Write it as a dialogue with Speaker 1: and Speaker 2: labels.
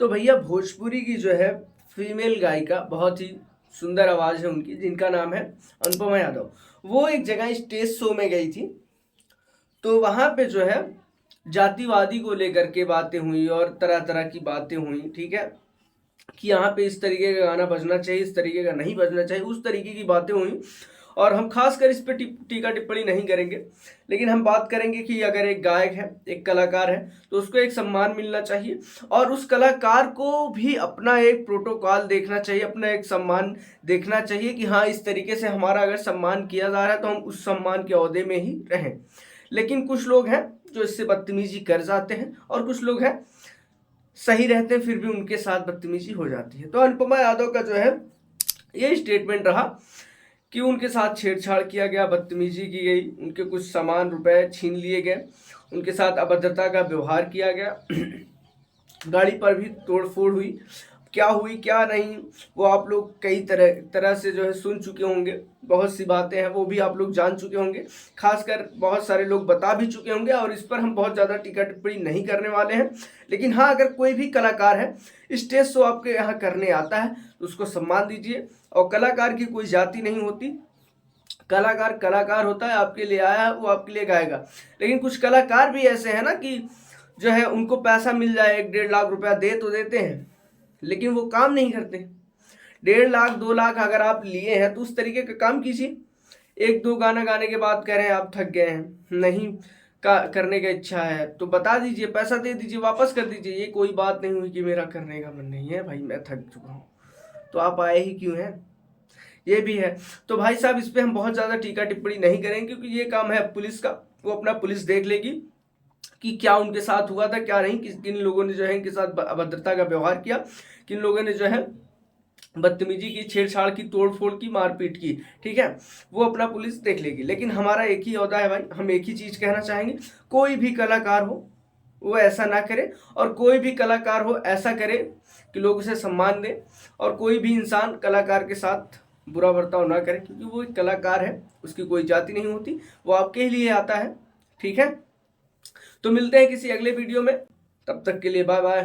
Speaker 1: तो भैया भोजपुरी की जो है फीमेल गायिका, बहुत ही सुंदर आवाज़ है उनकी, जिनका नाम है अनुपमा यादव। वो एक जगह स्टेज शो में गई थी। तो वहाँ पे जो है जातिवादी को लेकर के बातें हुई और तरह तरह की बातें हुई, ठीक है, कि यहाँ पे इस तरीके का गाना बजना चाहिए, इस तरीके का नहीं बजना चाहिए, उस तरीके की बातें हुई। और हम खासकर इस पे टीका टिप्पणी नहीं करेंगे, लेकिन हम बात करेंगे कि अगर एक गायक है, एक कलाकार है, तो उसको एक सम्मान मिलना चाहिए और उस कलाकार को भी अपना एक प्रोटोकॉल देखना चाहिए, अपना एक सम्मान देखना चाहिए कि हाँ, इस तरीके से हमारा अगर सम्मान किया जा रहा है तो हम उस सम्मान के ओहदे में ही रहें। लेकिन कुछ लोग हैं जो इससे बदतमीजी कर जाते हैं और कुछ लोग हैं सही रहते हैं फिर भी उनके साथ बदतमीजी हो जाती है। तो अनुपमा यादव का जो है ये स्टेटमेंट रहा कि उनके साथ छेड़छाड़ किया गया, बदतमीजी की गई, उनके कुछ सामान रुपए छीन लिए गए, उनके साथ अभद्रता का व्यवहार किया गया गाड़ी पर भी तोड़फोड़ हुई। क्या हुई क्या नहीं वो आप लोग कई तरह से जो है सुन चुके होंगे, बहुत सी बातें हैं वो भी आप लोग जान चुके होंगे, खासकर बहुत सारे लोग बता भी चुके होंगे और इस पर हम बहुत ज़्यादा टीका टिप्पणी नहीं करने वाले हैं। लेकिन हाँ, अगर कोई भी कलाकार है स्टेज शो आपके यहाँ करने आता है तो उसको सम्मान दीजिए। और कलाकार की कोई जाति नहीं होती, कलाकार कलाकार होता है, आपके लिए आया है वो आपके लिए गाएगा। लेकिन कुछ कलाकार भी ऐसे हैं ना कि जो है उनको पैसा मिल जाए, 1-1.5 लाख रुपया दे तो देते हैं, लेकिन वो काम नहीं करते। 1.5 लाख 2 लाख अगर आप लिए हैं तो उस तरीके का काम कीजिए। 1-2 गाना गाने के बाद कह रहे हैं आप थक गए हैं, नहीं करने का इच्छा है तो बता दीजिए, पैसा दे दीजिए, वापस कर दीजिए। ये कोई बात नहीं हुई कि मेरा करने का मन नहीं है, भाई मैं थक चुका हूँ, तो आप आए ही क्यों हैं, ये भी है। तो भाई साहब इस पे हम बहुत ज़्यादा टीका टिप्पणी नहीं करेंगे क्योंकि ये काम है पुलिस का, वो अपना पुलिस देख लेगी कि क्या उनके साथ हुआ था क्या नहीं, किन लोगों ने जो है इनके साथ अभद्रता का व्यवहार किया, किन लोगों ने जो है बदतमीजी की, छेड़छाड़ की, तोड़फोड़ की, मारपीट की, ठीक है, वो अपना पुलिस देख लेगी। लेकिन हमारा एक ही ओहदा है भाई, हम एक ही चीज़ कहना चाहेंगे, कोई भी कलाकार हो वो ऐसा ना करे और कोई भी कलाकार हो ऐसा करे कि लोग उसे सम्मान दें, और कोई भी इंसान कलाकार के साथ बुरा बर्ताव ना करे क्योंकि वो एक कलाकार है, उसकी कोई जाति नहीं होती, वो आपके लिए आता है, ठीक है। तो मिलते हैं किसी अगले वीडियो में, तब तक के लिए बाय बाय।